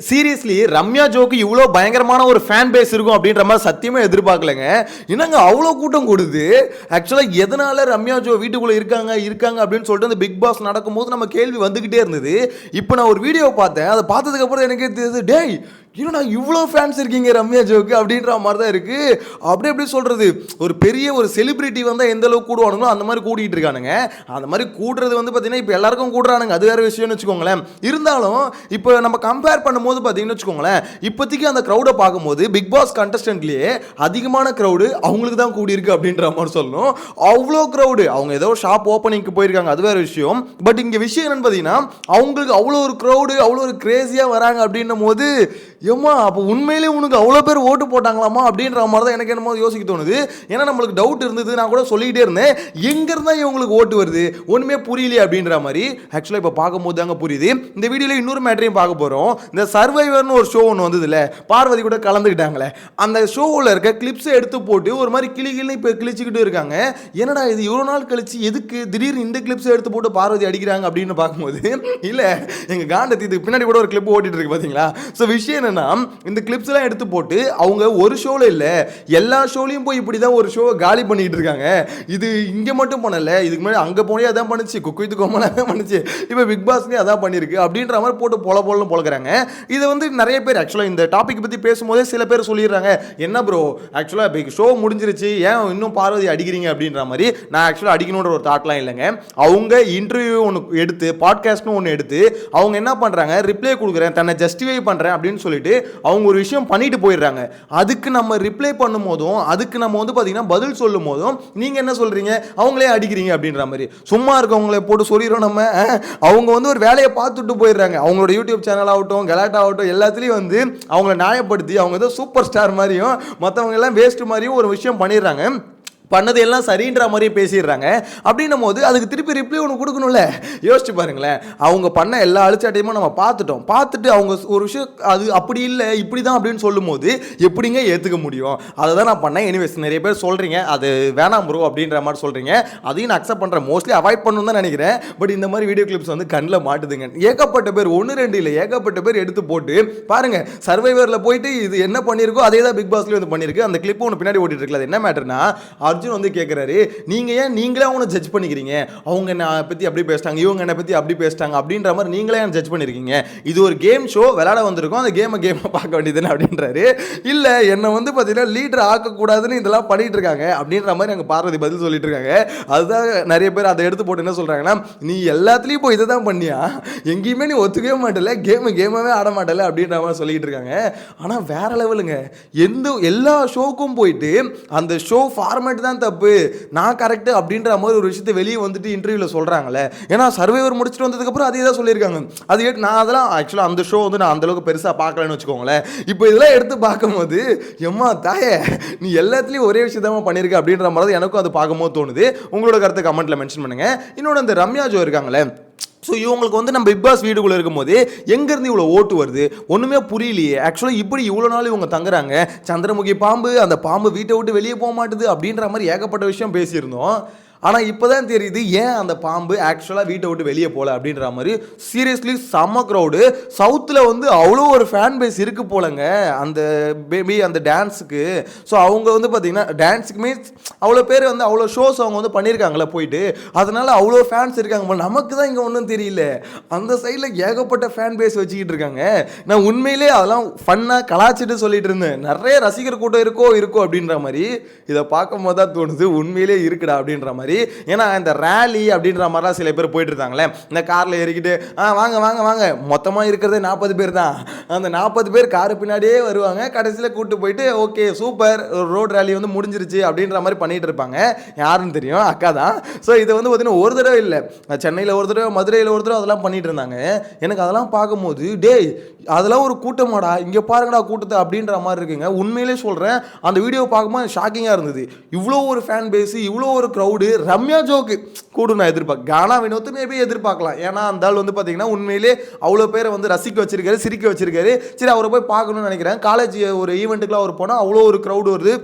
Seriously Ramya joke இவ்வளோ பயங்கரமான ஒரு ஃபேன் பேஸ் இருக்கும் அப்படின்ற மாதிரி சத்தியமே எதிர்பார்க்கலங்க. என்னங்க அவ்வளோ கூட்டம் கூடுது. ஆக்சுவலாக எதனால ரம்யா ஜோ வீட்டுக்குள்ளே இருக்காங்க அப்படின்னு சொல்லிட்டு அந்த பிக் பாஸ் நடக்கும்போது நம்ம கேள்வி வந்துக்கிட்டே இருந்தது. இப்போ நான் ஒரு வீடியோ பார்த்தேன். அதை பார்த்ததுக்கப்புறம் எனக்கே தெரியுது, டேய் இன்னும் இவ்வளோ ஃபேன்ஸ் இருக்கீங்க ரம்யா ஜோக்கு அப்படின்ற மாதிரி தான் இருக்குது. எப்படி சொல்கிறது, ஒரு பெரிய ஒரு செலிபிரிட்டி வந்தால் எந்த அளவுக்கு கூடுவானுங்களோ அந்த மாதிரி கூட்டிகிட்டு இருக்கானுங்க. அந்த மாதிரி கூடுறது வந்து பார்த்தீங்கன்னா இப்போ எல்லாருக்கும் கூடுறானுங்க, அது வேறு விஷயம்னு வச்சுக்கோங்களேன். இருந்தாலும் இப்போ நம்ம கம்பேர் பண்ணும்போது பார்த்தீங்கன்னு வச்சுக்கோங்களேன், இப்போதைக்கு அந்த க்ரௌடை பார்க்கும்போது பிக் பாஸ் கண்டஸ்டன்ட்லேயே அதிகமான க்ரௌடு அவங்களுக்கு தான் கூடியிருக்கு அப்படின்ற மாதிரி சொல்லணும். அவ்வளோ க்ரௌடு. அவங்க ஏதோ ஷாப் ஓப்பனிங்க்கு போயிருக்காங்க, அது வேறு விஷயம். பட் இங்கே விஷயம் என்னன்னு பார்த்தீங்கன்னா, அவங்களுக்கு அவ்வளோ ஒரு க்ரௌடு, அவ்வளோ ஒரு கிரேஸியாக வராங்க அப்படின்னும் போது ஏம்மா அப்போ உண்மையிலேயே உனக்கு அவ்வளோ பேர் ஓட்டு போட்டாங்களாமா அப்படின்ற மாதிரி தான் எனக்கு என்னமோ யோசிக்க தோணுது. ஏன்னா நம்மளுக்கு டவுட் இருந்தது, நான் கூட சொல்லிக்கிட்டே இருந்தேன், எங்கேருந்தா இவங்களுக்கு ஓட்டு வருது ஒன்றுமே புரியலையே அப்படின்ற மாதிரி. ஆக்சுவலாக இப்போ பார்க்கும்போது தாங்க புரியுது. இந்த வீடியோவில் இன்னொரு மேட்டரையும் பார்க்க போகிறோம். இந்த சர்வைவர்னு ஒரு ஷோ ஒன்று வந்ததுல, பார்வதி கூட கலந்துக்கிட்டாங்களே, அந்த ஷோவில் இருக்க கிளிப்ஸை எடுத்து போட்டு ஒரு மாதிரி கிளின்னு இப்போ கிழிச்சிக்கிட்டு இருக்காங்க. என்னடா இது இவ்வளோ நாள் கழிச்சு எதுக்கு திடீர்னு இந்த கிளிப்ஸை எடுத்து போட்டு பார்வதி அடிக்கிறாங்க அப்படின்னு பார்க்கும்போது, இல்லை எங்கள் காண்டத்தி இதுக்கு பின்னாடி கூட ஒரு கிளிப் ஓட்டிட்டு இருக்கு பார்த்தீங்களா. ஸோ விஷயம் என்னன்னா, இந்த கிளிப்ஸ் எல்லாம் எடுத்து போட்டு அவங்க ஒரு ஷோல இல்ல எல்லா ஷோலையும் போய் இப்படி தான் ஒரு ஷோவை காலி பண்ணிட்டு இருக்காங்க. இது இங்க மட்டும் பண்ணல, இதுக்கு முன்னாடி அங்க போனே அதான் பண்ணுச்சு, குக் வித் கோமாளி அதான் பண்ணுச்சு, இப்போ பிக் பாஸ்லயே அதான் பண்ணிருக்கு அப்படின்ற மாதிரி போட்டு பொலன்னு பொழக்கிறாங்க. இதை வந்து நிறைய பேர் ஆக்சுவலாக இந்த டாபிக் பத்தி பேசும்போதே சில பேர் சொல்லிடுறாங்க, என்ன ப்ரோ ஆக்சுவலாக பிக் ஷோ முடிஞ்சிருச்சு, ஏன் இன்னும் பார்வதி அடிக்கிறீங்க அப்படின்ற மாதிரி. நான் ஆக்சுவலாக அடிக்கணுன்ற ஒரு தாட்லாம் இல்லைங்க. அவங்க இன்டர்வியூ ஒன்று எடுத்து பாட்காஸ்ட்னு ஒன்று எடுத்து அவங்க என்ன பண்றாங்க, ரிப்ளை கொடுக்குறேன், தன்னை ஜஸ்டிஃபை பண்றேன் அப்படின்னு சொல்லிட்டு அவங்க ஒரு விஷயம் பண்ணிட்டு போயிடுறாங்க. அதுக்கு நம்ம ரிப்ளை பண்ணும் போதும், அதுக்கு நம்ம வந்து பார்த்தீங்கன்னா பதில் சொல்லும் போதும் நீங்க என்ன சொல்றீங்க, அவங்களே அடிக்கிறீங்க அப்படின்ற மாதிரி. சும்மா இருக்கவங்களை போட்டு சொல்லிடுறோம் நம்ம. அவங்க வந்து ஒரு வேலையை பார்த்துட்டு போயிடுறாங்க. அவங்களோட யூடியூப் சேனல் ஆகட்டும், கலாட்டா ஆகட்டும், எல்லாத்துலேயும் வந்து அவங்கள நியாயப்படுத்தி அவங்க ஏதோ சூப்பர் ஸ்டார் மாதிரியும் மற்றவங்க எல்லாம் வேஸ்ட் மாதிரியும் ஒரு விஷயம் பண்ணிடுறாங்க. பண்ணது எல்லாம் சரின்ற மாதிரி பேசிடுறாங்க. அப்படின்னும் போது அதுக்கு திருப்பி ரிப்ளை ஒன்று கொடுக்கணும்ல. யோசிச்சு பாருங்களேன், அவங்க பண்ண எல்லா அழிச்சாட்டையுமே நம்ம பார்த்துட்டு அவங்க ஒரு விஷயம் அது அப்படி இல்லை இப்படி தான் அப்படின்னு சொல்லும் போது எப்படிங்க ஏற்றுக்க முடியும். அதை தான் நான் பண்ணேன். எனிவேஸ் நிறைய பேர் சொல்கிறீங்க அது வேணாம் ப்ரோ அப்படின்ற மாதிரி சொல்கிறீங்க, அதையும் நான் அக்செப்ட் பண்ணுறேன். மோஸ்ட்லி அவாய்ட் பண்ணணும் தான் நினைக்கிறேன். பட் இந்த மாதிரி வீடியோ கிளிப்ஸ் வந்து கண்ணில் மாட்டுதுங்க. ஏகப்பட்ட பேர், 1-2 இல்லை, ஏகப்பட்ட பேர் எடுத்து போட்டு பாருங்க. சர்வைவரில் போயிட்டு இது என்ன பண்ணியிருக்கோ அதே தான் பிக் பாஸ்லேயும் வந்து பண்ணியிருக்கு. அந்த கிளிப்பு ஒன்று பின்னாடி ஓட்டிட்டு இருக்குல்ல, அது என்ன மேட்டர்னா, அர்ஜுன் வந்து கேட்குறாரு, நீங்க ஏன் நீங்களே அவனை ஜட்ஜ் பண்ணிக்கிறீங்க, அவங்க என்ன பற்றி அப்படி பேசிட்டாங்க, இவங்க என்ன பற்றி அப்படி பேசிட்டாங்க அப்படின்ற மாதிரி நீங்களே ஜட்ஜ் பண்ணியிருக்கீங்க. இது ஒரு கேம் ஷோ, விளையாட வந்திருக்கோம், அந்த கேமை பார்க்க வேண்டியதுன்னு அப்படின்றாரு. இல்லை என்னை வந்து பார்த்தீங்கன்னா லீடர் ஆக்கக்கூடாதுன்னு இதெல்லாம் பண்ணிட்டு இருக்காங்க அப்படின்ற மாதிரி எங்கள் பார்வதி பதில் சொல்லிட்டு இருக்காங்க. அதுதான் நிறைய பேர் அதை எடுத்து போட்டு என்ன சொல்கிறாங்கன்னா, நீ எல்லாத்துலேயும் போய் இதை தான் பண்ணியா, எங்கேயுமே நீ ஒத்துக்கவே மாட்டல, கேமாவே ஆட மாட்டல அப்படின்ற மாதிரி சொல்லிட்டு இருக்காங்க. ஆனால் வேற லெவலுங்க. எல்லா ஷோக்கும் போயிட்டு அந்த ஷோ ஃபார்மேட் தான் தப்பு, நான் கரெக்ட் அப்படின்ற மாதிரி ஒரு விஷயத்தை வெளியே வந்துட்டு இன்டர்வியூவில் சொல்கிறாங்களே. ஏன்னா சர்வைவர் முடிச்சுட்டு வந்ததுக்கப்புறம் அதே தான் சொல்லியிருக்காங்க. அது நான் அதெல்லாம் ஆக்சுவலாக அந்த ஷோ வந்து நான் அந்தளவுக்கு பெருசாக பார்க்கலன்னு வச்சுக்கோங்களேன். இப்போ இதெல்லாம் எடுத்து பார்க்கும்போது எம்மா தாயே நீ எல்லாத்துலேயும் ஒரே விஷயத்தமாக பண்ணியிருக்க அப்படின்ற மாதிரி எனக்கும் அது பார்க்கும்போது தோணுது. உங்களோட கருத்தை கமெண்ட்டில் மென்ஷன் பண்ணுங்கள். இன்னொன்று அந்த ரம்யா ஜோ இருக்காங்களே, ஸோ இவங்களுக்கு வந்து நம்ம பிக் பாஸ் வீடுக்குள்ளே இருக்கும்போது எங்கேருந்து இவ்வளோ ஓட்டு வருது ஒன்றுமே புரியலையே. ஆக்சுவலாக இப்படி இவ்வளோ நாள் இவங்க தங்குறாங்க, சந்திரமுகி பாம்பு, அந்த பாம்பு வீட்டை விட்டு வெளியே போக மாட்டுது அப்படின்ற மாதிரி ஏகப்பட்ட விஷயம் பேசியிருந்தோம். ஆனால் இப்போ தான் தெரியுது ஏன் அந்த பாம்பு ஆக்சுவலாக வீட்டை விட்டு வெளியே போகல அப்படின்ற மாதிரி. சீரியஸ்லி செம்ம க்ரௌடு. சவுத்தில் வந்து அவ்வளோ ஒரு ஃபேன் பேஸ் இருக்கு போலங்க அந்த பேபி அந்த டான்ஸுக்கு. ஸோ அவங்க வந்து பார்த்திங்கன்னா டான்ஸுக்குமே அவ்வளோ பேர் வந்து அவ்வளோ ஷோஸ் அவங்க வந்து பண்ணியிருக்காங்களே போயிட்டு, அதனால் அவ்வளோ ஃபேன்ஸ் இருக்காங்க போல. நமக்கு தான் இங்கே ஒன்றும் தெரியல, அந்த சைடில் ஏகப்பட்ட ஃபேன் பேஸ் வச்சுக்கிட்டு இருக்காங்க. நான் உண்மையிலே அதெல்லாம் ஃபன்னாக கலாச்சிட்டு சொல்லிட்டு இருந்தேன், நிறைய ரசிகர் கூட்டம் இருக்கோ அப்படின்ற மாதிரி. இதை பார்க்கும் போது தான் தோணுது உண்மையிலே இருக்குடா அப்படின்ற மாதிரி. ஏன்னா இந்த ரேலி அப்படின்ற மாதிரிலாம் சில பேர் போயிட்டு இருந்தாங்களே, இந்த காரில் ஏறிக்கிட்டு வாங்க மொத்தமாக இருக்கிறதே 40 பேர் தான், அந்த 40 பேர் காரு பின்னாடியே வருவாங்க, கடைசியில் கூப்பிட்டு போயிட்டு ஓகே சூப்பர் ரோட் ரேலி வந்து முடிஞ்சிருச்சு அப்படின்ற மாதிரி பண்ணிட்டு இருப்பாங்க. யாருன்னு தெரியும், அக்கா தான். ஸோ இதை வந்து பார்த்தீங்கன்னா ஒரு தடவை இல்லை, சென்னையில் ஒரு தடவை, மதுரையில் ஒரு தடவை அதெல்லாம் பண்ணிட்டு இருந்தாங்க. எனக்கு அதெல்லாம் பார்க்கும்போது டேய் அதெல்லாம் ஒரு கூட்டமாடா, இங்கே பாருங்கடா கூட்டத்தை அப்படின்ற மாதிரி இருக்குங்க. உண்மையிலே சொல்கிறேன், அந்த வீடியோ பார்க்கும்போது ஷாக்கிங்காக இருந்தது. இவ்வளோ ஒரு ஃபேன் பேஸு, இவ்வளோ ஒரு க்ரௌடு ரம்யா ஜோக்கு கூட நான் எதிர்பார்க்க, கானா வினோத்து மேபி எதிர்பார்க்கலாம். ஏன்னா அந்த ஆள் வந்து பார்த்தீங்கன்னா உண்மையிலே அவ்வளோ பேரை வந்து ரசிக்க வச்சிருக்காரு, சிரிக்க வச்சிருக்காரு. சரி அவரை போய் பார்க்கணும்னு நினைக்கிறேன். காலேஜ் ஒரு ஈவெண்ட்டுக்குலாம் அவர் போனால் அவ்வளோ ஒரு க்ரௌடு வருது.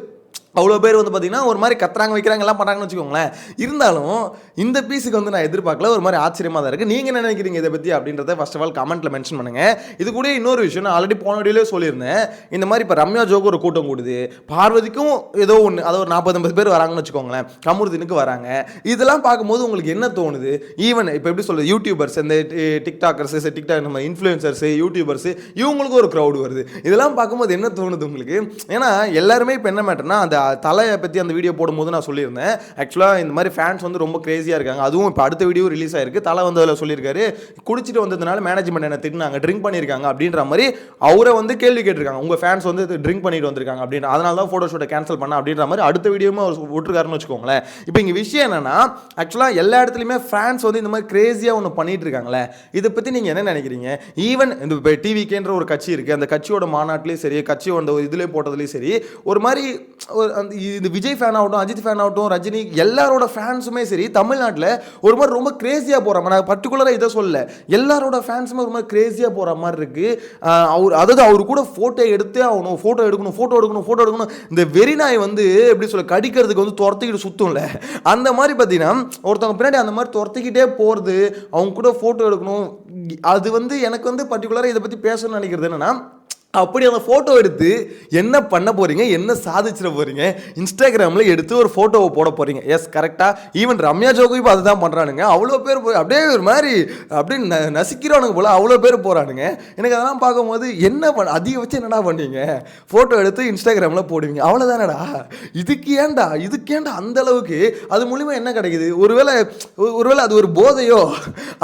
அவ்வளோ பேர் வந்து பார்த்தீங்கன்னா ஒரு மாதிரி கத்துறாங்க வைக்கிறாங்க எல்லாம் பண்ணுறாங்கன்னு வச்சுக்கோங்களேன். இருந்தாலும் இந்த பீஸுக்கு வந்து நான் எதிர்பார்க்கல. ஒரு மாதிரி ஆச்சரியமாக தான் இருக்குது. நீங்கள் என்ன நினைக்கிறீங்க இதை பற்றி அப்படின்றத ஃபர்ஸ்ட் ஆஃப் ஆல் கமெண்ட்டில் மென்ஷன் பண்ணுங்கள். இது கூட இன்னொரு விஷயம் நான் ஆல்ரெடி போன வீடியோலேயே சொல்லியிருந்தேன். இந்த மாதிரி இப்போ ரம்யா ஜோக்கு ஒரு கூட்டம் கூடுது, பார்வதிக்கும் ஏதோ ஒன்று, அது ஒரு 40-50 பேர் வராங்கன்னு வச்சுக்கோங்களேன், கமருதீனுக்கு வராங்க. இதெல்லாம் பார்க்கும்போது உங்களுக்கு என்ன தோணுது? ஈவன் இப்போ எப்படி சொல்கிறது, யூடியூபர்ஸ், இந்த டிக்டாக்கர்ஸ், டிக்டாக் நம்ம இன்ஃப்ளூயன்சர்ஸ், யூடியூபர்ஸ், இவங்களுக்கு ஒரு க்ரௌடு வருது. இதெல்லாம் பார்க்கும்போது என்ன தோணுது உங்களுக்கு? ஏன்னா எல்லாருமே இப்போ என்ன மேட்டர்னா, அந்த தலையை பற்றி அந்த வீடியோ போடும்போது நான் சொல்லியிருந்தேன், ஆக்சுவலாக இந்த மாதிரி ஃபேன்ஸ் வந்து ரொம்ப கிரேசியாக இருக்காங்க. அதுவும் இப்போ அடுத்த வீடியோ ரிலீஸ் ஆயிருக்கு. தலை வந்து அதில் சொல்லியிருக்காரு, குடிச்சிட்டு வந்ததுனால மேனேஜ்மெண்ட் என்ன திட்டினாங்க, ட்ரிங்க் பண்ணியிருக்காங்க அப்படின்ற மாதிரி அவரை வந்து கேள்வி கேட்டிருக்காங்க. உங்கள் ஃபேன்ஸ் வந்து ட்ரிங்க் பண்ணிட்டு வந்திருக்காங்க அப்படின்னு, அதனால தான் ஃபோட்டோ ஷூட்டை கேன்சல் பண்ண அப்படின்ற மாதிரி அடுத்த வீடியோவும் அவர் விட்டுருக்காருன்னு வச்சுக்கோங்களேன். இப்போ இங்கே விஷயம் என்னன்னா, ஆக்சுவலாக எல்லா இடத்துலையுமே ஃபேன்ஸ் வந்து இந்த மாதிரி கிரேசியாக ஒன்று பண்ணிட்டு இருக்காங்களே, இதை பற்றி நீங்கள் என்ன நினைக்கிறீங்க? ஈவன் இந்த இப்போ டிவிகேன்ற ஒரு கட்சி இருக்குது, அந்த கட்சியோட மாநாட்டிலையும் சரி, கட்சியோட இதுலேயும் போட்டதுலேயும் சரி, ஒரு மாதிரி இந்த விஜய் ஃபேன் ஆகட்டும், அஜித் ஃபேன் ஆகட்டும், ரஜினி, எல்லாரோட ஃபேன்ஸுமே சரி தமிழ்நாட்டில் ஒரு மாதிரி ரொம்ப கிரேசியாக போகிறாங்க. நான் பர்டிகுலராக இதை சொல்ல, எல்லாரோட ஃபேன்ஸுமே ஒரு மாதிரி கிரேசியாக போகிற மாதிரி இருக்குது. அதாவது அவர் கூட ஃபோட்டோ எடுத்தே ஆகணும், ஃபோட்டோ எடுக்கணும். இந்த வெறி நாய் வந்து எப்படி சொல்ல, கடிக்கிறதுக்கு வந்து துரத்திக்கிட்டு சுற்றும்ல, அந்த மாதிரி பார்த்தீங்கன்னா ஒருத்தவங்க பின்னாடி அந்த மாதிரி துரத்திக்கிட்டே போகிறது, அவங்க கூட ஃபோட்டோ எடுக்கணும். அது வந்து எனக்கு வந்து பர்டிகுலராக இதை பற்றி பேசணும்னு நினைக்கிறது என்னென்னா, அப்படி அந்த ஃபோட்டோ எடுத்து என்ன பண்ண போகிறீங்க, என்ன சாதிச்சிட போகிறீங்க? இன்ஸ்டாகிராமில் எடுத்து ஒரு ஃபோட்டோவை போட போகிறீங்க. எஸ், கரெக்டாக. ஈவன் ரம்யா ஜோக்கு இப்போ அதுதான் பண்ணுறானுங்க. அவ்வளோ பேர் அப்படியே ஒரு மாதிரி அப்படியே நசிக்கிறானுங்க போல், அவ்வளோ பேர் போகிறானுங்க. எனக்கு அதெல்லாம் பார்க்கும்போது என்ன அதிகபட்சம் என்னடா பண்ணீங்க? ஃபோட்டோ எடுத்து இன்ஸ்டாகிராமில் போடுவீங்க, அவ்வளோதானடா. இதுக்கேண்டா அந்த அளவுக்கு? அது மூலிமா என்ன கிடைக்குது? ஒருவேளை அது ஒரு போதையோ,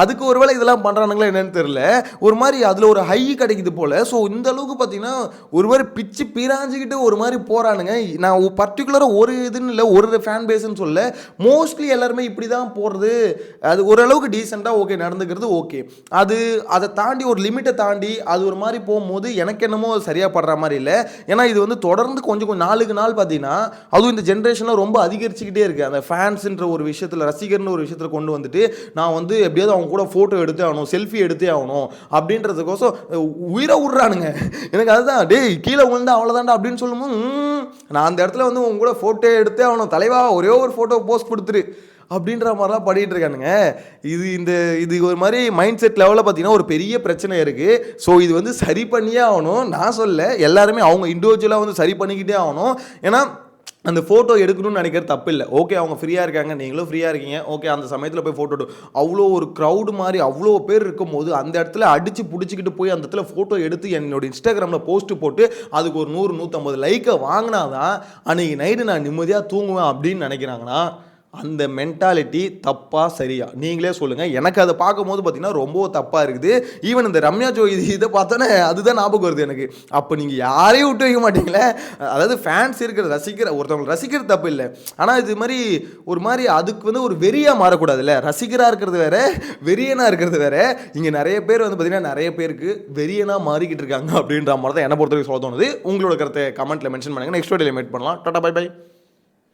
அதுக்கு ஒருவேளை இதெல்லாம் பண்ணுறானுங்களா என்னன்னு தெரியல. ஒரு மாதிரி அதில் ஒரு ஹை கிடைக்குது போல். ஸோ இந்த அளவுக்கு பார்த்தீங்கன்னா ஒரு மாதிரி பிச்சு பிராஞ்சிக்கிட்டு ஒரு மாதிரி போகிறானுங்க. நான் பர்டிகுலராக ஒரு இதுன்னு இல்லை, ஒரு ஃபேன் பேஸ்ன்னு சொல்ல, மோஸ்ட்லி எல்லாருமே இப்படி தான் போடுறது. அது ஓரளவுக்கு டீசெண்டாக ஓகே நடந்துக்கிறது ஓகே. அதை தாண்டி ஒரு லிமிட்டை தாண்டி அது ஒரு மாதிரி போகும்போது எனக்கு என்னமோ சரியாக படுற மாதிரி இல்லை. ஏன்னா இது வந்து தொடர்ந்து கொஞ்சம் நாளுக்கு நாள் பார்த்தீங்கன்னா, அதுவும் இந்த ஜென்ரேஷனில் ரொம்ப அதிகரிச்சுக்கிட்டே இருக்குது. அந்த ஃபேன்ஸுன்ற ஒரு விஷயத்தில், ரசிகர்னு ஒரு விஷயத்தில் கொண்டு வந்துட்டு, நான் வந்து எப்படியாவது அவங்க கூட ஃபோட்டோ எடுத்தே ஆகணும், செல்ஃபி எடுத்தே ஆகணும் அப்படின்றதுக்கோசம் உயிரை விட்றானுங்க. எனக்கு அதுதான், டேய் கீழே விழுந்தா அவ்வளோதான்டா அப்படின்னு சொல்லும்போது, நான் அந்த இடத்துல வந்து உங்க கூட ஃபோட்டோ எடுத்தே அவனும் தலைவா, ஒரே ஒரு ஃபோட்டோ போஸ்ட் கொடுத்துரு அப்படின்ற மாதிரிலாம் பண்ணிகிட்டு இருக்கானுங்க. இது ஒரு மாதிரி மைண்ட் செட் லெவலில் பார்த்தீங்கன்னா ஒரு பெரிய பிரச்சனை இருக்குது. ஸோ இது வந்து சரி பண்ணியே ஆகணும். நான் சொல்ல, எல்லாருமே அவங்க இண்டிவிஜுவலாக வந்து சரி பண்ணிக்கிட்டே ஆகணும். ஏன்னா அந்த ஃபோட்டோ எடுக்கணும்னு நினைக்கிறது தப்பு இல்லை. ஓகே, அவங்க ஃப்ரீயாக இருக்காங்க, நீங்களும் ஃப்ரீயாக இருக்கீங்க, ஓகே, அந்த சமயத்தில் போய் ஃபோட்டோ அவ்வளோ ஒரு க்ரௌடு மாதிரி அவ்வளோ பேர் இருக்கும்போது அந்த இடத்துல அடித்து பிடிச்சிக்கிட்டு போய் அந்த இடத்துல ஃபோட்டோ எடுத்து என்னோட இன்ஸ்டாகிராமில் போஸ்ட்டு போட்டு அதுக்கு ஒரு 100-150 லைக்கை வாங்கினா தான் அன்றைக்கி நைட்டு நான் நிம்மதியாக தூங்குவேன் அப்படின்னு நினைக்கிறாங்கன்னா, அந்த மென்டாலிட்டி தப்பா சரியா நீங்களே சொல்லுங்கள். எனக்கு அதை பார்க்கும்போது பார்த்தீங்கன்னா ரொம்ப தப்பாக இருக்குது. ஈவன் இந்த ரம்யா ஜோ இதை பார்த்தோன்னே அதுதான் ஞாபகம் வருது எனக்கு. அப்போ நீங்கள் யாரையும் விட்டு வைக்க மாட்டீங்களே. அதாவது ஃபேன்ஸ் ஒருத்தவங்க ரசிக்கிறது தப்பு இல்லை, ஆனால் இது மாதிரி ஒரு மாதிரி அதுக்கு வந்து ஒரு வெறியாக மாறக்கூடாதுல்ல. ரசிகராக இருக்கிறது வேற, வெறியனாக இருக்கிறது வேற. இங்கே நிறைய பேர் வந்து பார்த்தீங்கன்னா நிறைய பேருக்கு வெறியனாக மாறிக்கிட்டு இருக்காங்க அப்படின்ற மாதிரி தான் என்னை பொறுத்தவரைக்கும் சொல்ல தோணுது. உங்களோட கருத்தை கமெண்ட்டில் மென்ஷன் பண்ணுங்கள். நெக்ஸ்ட் வீடியோவில் மீட் பண்ணலாம். Tata, bye by.